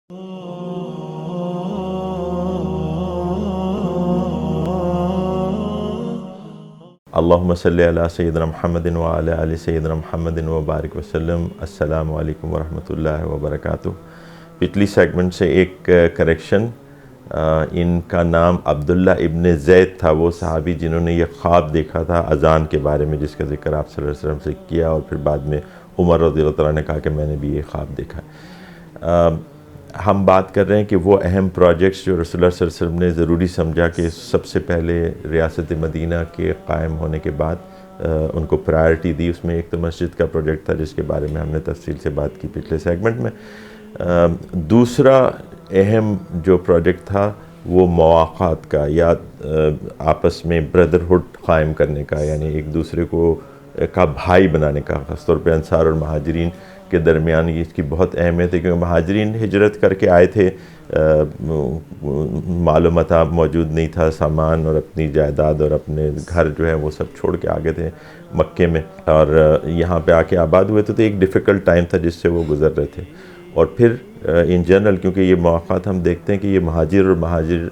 اللہم صلی علی سیدنا محمد وعلی آل سیدنا محمد وبارک وسلم۔ السلام علیکم ورحمۃ اللہ وبرکاتہ۔ پچھلی سیگمنٹ سے ایک کریکشن، ان کا نام عبداللہ ابن زید تھا، وہ صحابی جنہوں نے یہ خواب دیکھا تھا اذان کے بارے میں، جس کا ذکر آپ صلی اللہ علیہ وسلم سے کیا، اور پھر بعد میں عمر رضی اللہ تعالیٰ نے کہا کہ میں نے بھی یہ خواب دیکھا۔ ہم بات کر رہے ہیں کہ وہ اہم پروجیکٹس جو رسول اللہ صلی اللہ علیہ وسلم نے ضروری سمجھا کہ سب سے پہلے ریاست مدینہ کے قائم ہونے کے بعد ان کو پرائرٹی دی۔ اس میں ایک تو مسجد کا پروجیکٹ تھا، جس کے بارے میں ہم نے تفصیل سے بات کی پچھلے سیگمنٹ میں۔ دوسرا اہم جو پروجیکٹ تھا وہ مواقعات کا، یا آپس میں بردرہڈ قائم کرنے کا، یعنی ایک دوسرے کا بھائی بنانے کا، خاص طور پہ انصار اور مہاجرین کے درمیان اس کی بہت اہمیت ہے، کیونکہ مہاجرین ہجرت کر کے آئے تھے، مال و متاع موجود نہیں تھا، سامان اور اپنی جائیداد اور اپنے گھر جو ہے وہ سب چھوڑ کے آگے تھے مکے میں، اور یہاں پہ آ کے آباد ہوئے تھے، تو ایک ڈیفیکلٹ ٹائم تھا جس سے وہ گزر رہے تھے۔ اور پھر ان جنرل، کیونکہ یہ مواقعات ہم دیکھتے ہیں کہ یہ مہاجر اور مہاجر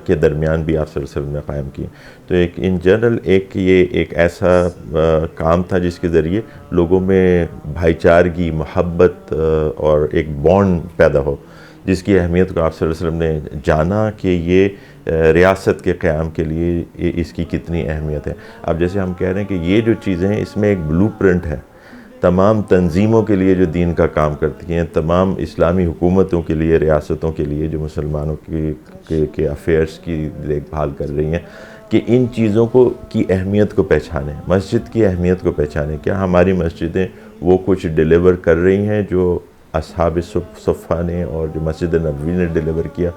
کے درمیان بھی آپ صلی اللہ علیہ وسلم نے قائم کیے، تو ان جنرل یہ ایک ایسا کام تھا جس کے ذریعے لوگوں میں بھائی چارگی، محبت اور ایک بانڈ پیدا ہو، جس کی اہمیت کو آپ صلی اللہ علیہ وسلم نے جانا کہ یہ ریاست کے قیام کے لیے اس کی کتنی اہمیت ہے۔ اب جیسے ہم کہہ رہے ہیں کہ یہ جو چیزیں ہیں، اس میں ایک بلو پرنٹ ہے تمام تنظیموں کے لیے جو دین کا کام کرتی ہیں، تمام اسلامی حکومتوں کے لیے، ریاستوں کے لیے جو مسلمانوں کے افیئرس کی دیکھ بھال کر رہی ہیں، کہ ان چیزوں کی اہمیت کو پہچانیں، مسجد کی اہمیت کو پہچانیں۔ کیا ہماری مسجدیں وہ کچھ ڈیلیور کر رہی ہیں جو اصحاب صفہ نے اور جو مسجد نبوی نے ڈیلیور کیا؟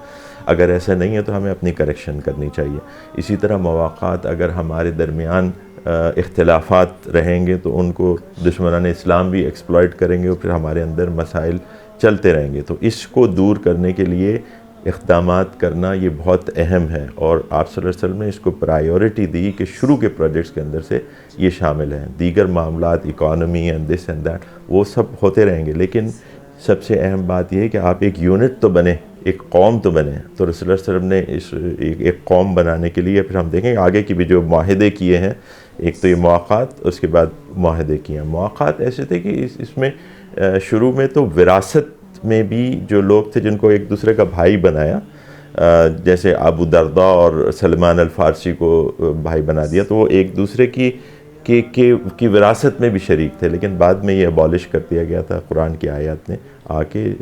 اگر ایسا نہیں ہے تو ہمیں اپنی کریکشن کرنی چاہیے۔ اسی طرح مواقعات، اگر ہمارے درمیان اختلافات رہیں گے تو ان کو دشمنان اسلام بھی ایکسپلائٹ کریں گے، اور پھر ہمارے اندر مسائل چلتے رہیں گے۔ تو اس کو دور کرنے کے لیے اقدامات کرنا یہ بہت اہم ہے، اور آپ صلی اللہ علیہ وسلم نے اس کو پرائیورٹی دی کہ شروع کے پروجیکٹس کے اندر سے یہ شامل ہیں۔ دیگر معاملات، economy and this and that, وہ سب ہوتے رہیں گے، لیکن سب سے اہم بات یہ ہے کہ آپ ایک یونٹ تو بنیں، ایک قوم تو بنیں۔ تو رسول اللہ صلی اللہ علیہ وسلم نے ایک قوم بنانے کے لیے، پھر ہم دیکھیں آگے کی بھی جو معاہدے کیے ہیں، ایک تو یہ مواقعات، اس کے بعد معاہدے کیے ہیں۔ مواقعات ایسے تھے کہ اس میں شروع میں تو وراثت میں بھی جو لوگ تھے جن کو ایک دوسرے کا بھائی بنایا، جیسے ابو درداء اور سلمان الفارسی کو بھائی بنا دیا، تو وہ ایک دوسرے کی وراثت میں بھی شریک تھے، لیکن بعد میں یہ ابالش کر دیا گیا تھا قرآن کی آیات نے آ کے۔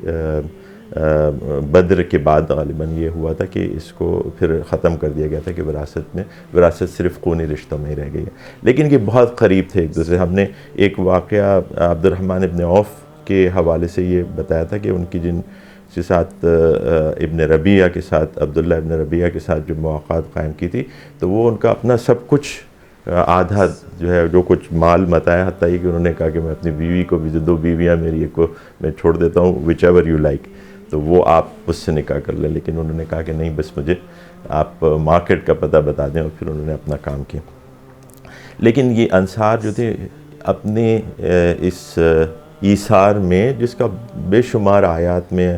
بدر کے بعد غالباً یہ ہوا تھا کہ اس کو پھر ختم کر دیا گیا تھا کہ وراثت صرف خونی رشتوں میں ہی رہ گئی ہے، لیکن یہ بہت قریب تھے ایک دوسرے۔ ہم نے ایک واقعہ عبد الرحمن ابن عوف کے حوالے سے یہ بتایا تھا کہ ان کی جن کے ساتھ ابن ربیعہ کے ساتھ، عبداللہ ابن ربیعہ کے ساتھ جو مواقعات قائم کی تھی، تو وہ ان کا اپنا سب کچھ آدھا جو ہے، جو کچھ مال متاع، حتیٰ کہ انہوں نے کہا کہ میں اپنی بیوی کو بھی، جو 2 بیویاں میری، ایک کو میں چھوڑ دیتا ہوں، وچ ایور یو لائک، تو وہ آپ اس سے نکاح کر لیں، لیکن انہوں نے کہا کہ نہیں، بس مجھے آپ مارکیٹ کا پتہ بتا دیں، اور پھر انہوں نے اپنا کام کیا۔ لیکن یہ انصار جو تھے اپنے اس ایثار میں، جس کا بے شمار آیات میں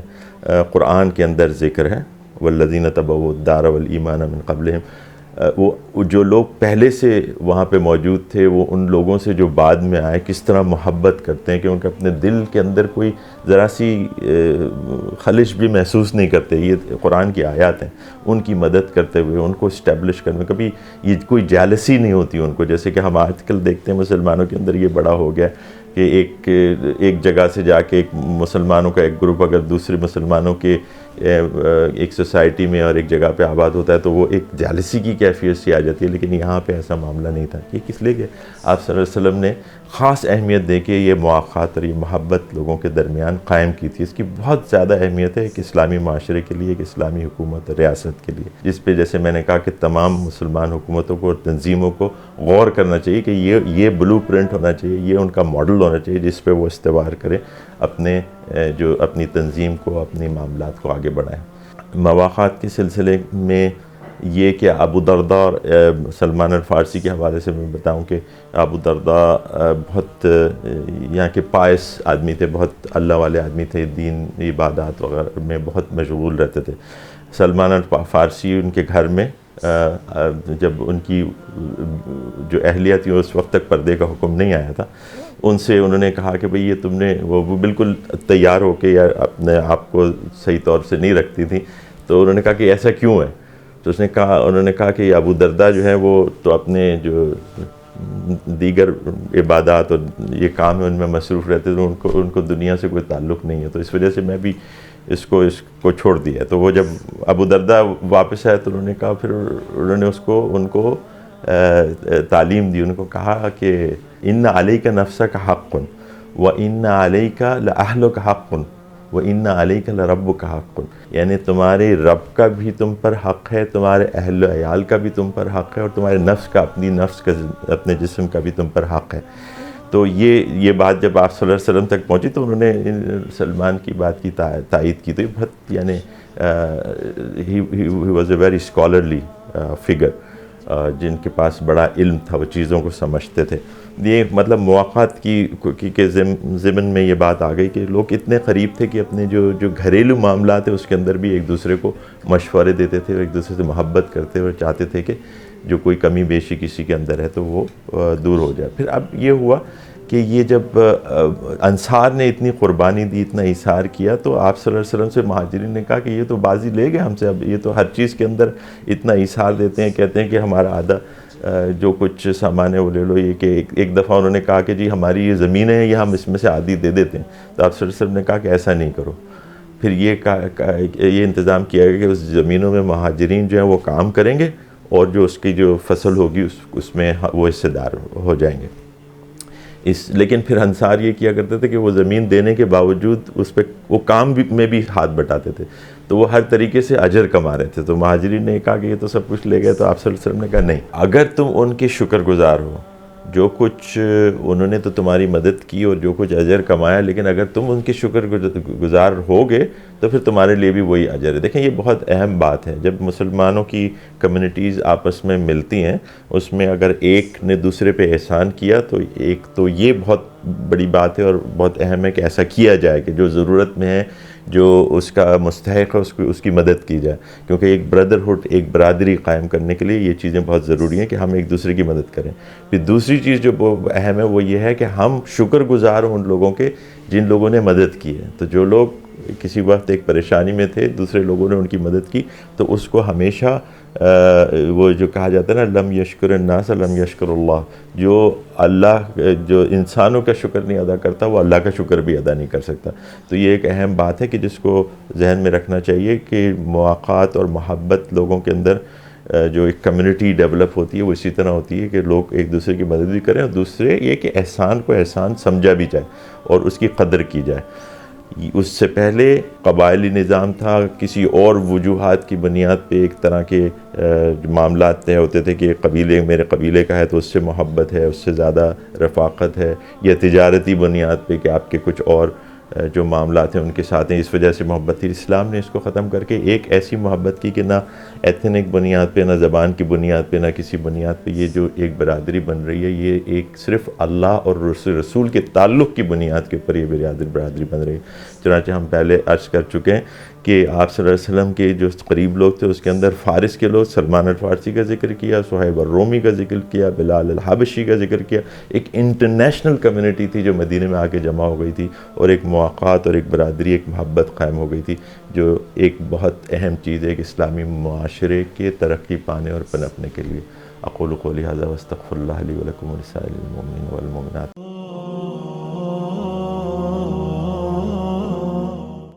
قرآن کے اندر ذکر ہے، والذین تبوؤا الدار والایمان من قبلہم، وہ جو لوگ پہلے سے وہاں پہ موجود تھے، وہ ان لوگوں سے جو بعد میں آئے کس طرح محبت کرتے ہیں، کہ ان کے اپنے دل کے اندر کوئی ذرا سی خلش بھی محسوس نہیں کرتے۔ یہ قرآن کی آیات ہیں، ان کی مدد کرتے ہوئے، ان کو اسٹیبلش کرنے میں کبھی یہ کوئی جیلسی نہیں ہوتی ان کو، جیسے کہ ہم آج کل دیکھتے ہیں مسلمانوں کے اندر یہ بڑا ہو گیا کہ ایک جگہ سے جا کے ایک مسلمانوں کا ایک گروپ اگر دوسرے مسلمانوں کے ایک سوسائٹی میں اور ایک جگہ پہ آباد ہوتا ہے تو وہ ایک جالسی کی کیفیت سی آ جاتی ہے، لیکن یہاں پہ ایسا معاملہ نہیں تھا۔ یہ کس لیے کہ آپ صلی اللہ علیہ وسلم نے خاص اہمیت دے کے یہ مواقعات اور یہ محبت لوگوں کے درمیان قائم کی تھی۔ اس کی بہت زیادہ اہمیت ہے ایک اسلامی معاشرے کے لیے، ایک اسلامی حکومت اور ریاست کے لیے، جس پہ جیسے میں نے کہا کہ تمام مسلمان حکومتوں کو اور تنظیموں کو غور کرنا چاہیے کہ یہ بلو پرنٹ ہونا چاہیے، یہ ان کا ماڈل ہونا چاہیے جس پہ وہ استوار کریں، اپنی تنظیم کو، اپنی معاملات کو آگے بڑھائیں۔ مواقعات کے سلسلے میں یہ کہ ابو درداء اور سلمان الفارسی کے حوالے سے میں بتاؤں کہ ابو درداء بہت یہاں کے پائس آدمی تھے، بہت اللہ والے آدمی تھے، دین عبادات وغیرہ میں بہت مشغول رہتے تھے۔ سلمان الفارسی ان کے گھر میں جب ان کی جو اہلیہ تھی اس وقت تک پردے کا حکم نہیں آیا تھا، ان سے انہوں نے کہا کہ بھئی یہ تم نے وہ بالکل تیار ہو کے یا اپنے آپ کو صحیح طور سے نہیں رکھتی تھی، تو انہوں نے کہا کہ ایسا کیوں ہے؟ تو انہوں نے کہا کہ یہ ابو درداء جو ہے وہ تو اپنے جو دیگر عبادات اور یہ کام ہے ان میں مصروف رہتے تھے، ان کو دنیا سے کوئی تعلق نہیں ہے، تو اس وجہ سے میں بھی اس کو چھوڑ دیا۔ تو وہ جب ابو درداء واپس آئے تو انہوں نے کہا، پھر انہوں نے ان کو تعلیم دی، ان کو کہا کہ ان علیک نفسک حق وان علیک لأہلک حق وان علیک لربک حق، یعنی تمہارے رب کا بھی تم پر حق ہے، تمہارے اہل و عیال کا بھی تم پر حق ہے، اور تمہارے نفس کا اپنے جسم کا بھی تم پر حق ہے۔ تو یہ بات جب آپ صلی اللہ علیہ وسلم تک پہنچی تو انہوں نے سلمان کی بات کی تائید کی، تو یہ بہت یعنی he was a very scholarly figure, جن کے پاس بڑا علم تھا، وہ چیزوں کو سمجھتے تھے۔ یہ مطلب مواقعات کی ضمن میں یہ بات آ گئی کہ لوگ اتنے قریب تھے کہ اپنے جو گھریلو معاملات ہیں اس کے اندر بھی ایک دوسرے کو مشورے دیتے تھے، ایک دوسرے سے محبت کرتے اور چاہتے تھے کہ جو کوئی کمی بیشی کسی کے اندر ہے تو وہ دور ہو جائے۔ پھر اب یہ ہوا کہ یہ جب انصار نے اتنی قربانی دی، اتنا ایثار کیا، تو آپ صلی اللہ علیہ وسلم سے مہاجرین نے کہا کہ یہ تو بازی لے گئے ہم سے، اب یہ تو ہر چیز کے اندر اتنا ایثار دیتے ہیں، کہتے ہیں کہ ہمارا آدھا جو کچھ سامان ہے وہ لے لو۔ یہ کہ ایک دفعہ انہوں نے کہا کہ جی ہماری یہ زمینیں ہیں، یہ ہم اس میں سے آدھی دے دیتے ہیں، تو آپ صلی اللہ علیہ وسلم نے کہا کہ ایسا نہیں کرو۔ پھر یہ انتظام کیا گیا کہ اس زمینوں میں مہاجرین جو ہیں وہ کام کریں گے، اور جو اس کی جو فصل ہوگی اس میں وہ حصے دار ہو جائیں گے۔ لیکن پھر انصار یہ کیا کرتے تھے کہ وہ زمین دینے کے باوجود اس پہ وہ کام میں بھی ہاتھ بٹاتے تھے، تو وہ ہر طریقے سے اجر کما رہے تھے۔ تو مہاجرین نے کہا کہ یہ تو سب کچھ لے گئے، تو آپ صلی اللہ علیہ وسلم نے کہا نہیں، اگر تم ان کے شکر گزار ہو، جو کچھ انہوں نے تو تمہاری مدد کی اور جو کچھ اجر کمایا، لیکن اگر تم ان کے شکر گزار ہوگے تو پھر تمہارے لیے بھی وہی اجر ہے۔ دیکھیں یہ بہت اہم بات ہے، جب مسلمانوں کی کمیونٹیز آپس میں ملتی ہیں، اس میں اگر ایک نے دوسرے پہ احسان کیا تو یہ بہت بڑی بات ہے اور بہت اہم ہے کہ ایسا کیا جائے کہ جو ضرورت میں ہے، جو اس کا مستحق ہے، اس کی مدد کی جائے، کیونکہ ایک بردرہڈ، ایک برادری قائم کرنے کے لیے یہ چیزیں بہت ضروری ہیں کہ ہم ایک دوسرے کی مدد کریں۔ پھر دوسری چیز جو اہم ہے وہ یہ ہے کہ ہم شکر گزار ہوں ان لوگوں کے جن لوگوں نے مدد کی ہے۔ تو جو لوگ کسی وقت ایک پریشانی میں تھے، دوسرے لوگوں نے ان کی مدد کی، تو اس کو ہمیشہ وہ جو کہا جاتا ہے نا، لم یشکر الناس لم یشکر اللہ، جو انسانوں کا شکر نہیں ادا کرتا وہ اللہ کا شکر بھی ادا نہیں کر سکتا۔ تو یہ ایک اہم بات ہے کہ جس کو ذہن میں رکھنا چاہیے کہ مواقعات اور محبت لوگوں کے اندر جو ایک کمیونٹی ڈیولپ ہوتی ہے وہ اسی طرح ہوتی ہے کہ لوگ ایک دوسرے کی مدد بھی کریں، اور دوسرے یہ کہ احسان کو احسان سمجھا بھی جائے اور اس کی قدر کی جائے۔ اس سے پہلے قبائلی نظام تھا، کسی اور وجوہات کی بنیاد پہ ایک طرح کے معاملات طے ہوتے تھے کہ میرے قبیلے کا ہے تو اس سے محبت ہے، اس سے زیادہ رفاقت ہے، یا تجارتی بنیاد پہ کہ آپ کے کچھ اور جو معاملات ہیں ان کے ساتھ ہیں، اس وجہ سے محبت تھی۔ اسلام نے اس کو ختم کر کے ایک ایسی محبت کی کہ نہ ایتھنک بنیاد پہ، نہ زبان کی بنیاد پہ، نہ کسی بنیاد پہ، یہ جو ایک برادری بن رہی ہے یہ ایک صرف اللہ اور رسول کے تعلق کی بنیاد کے اوپر یہ برادری بن رہی ہے۔ چنانچہ ہم پہلے عرض کر چکے ہیں کہ آپ صلی اللہ علیہ وسلم کے جو قریب لوگ تھے اس کے اندر فارس کے لوگ، سلمان الفارسی کا ذکر کیا، صہیب الرومی کا ذکر کیا، بلال الحبشی کا ذکر کیا، ایک انٹرنیشنل کمیونٹی تھی جو مدینے میں آ کے جمع ہو گئی تھی، اور ایک مواقعات اور ایک برادری، ایک محبت قائم ہو گئی تھی، جو ایک بہت اہم چیز ہے ایک اسلامی معاشرے کے ترقی پانے اور پنپنے کے لیے۔ اقول قولی ھذا واستغفر اللہ لی ولکم ولسائر المؤمنین والمؤمنات۔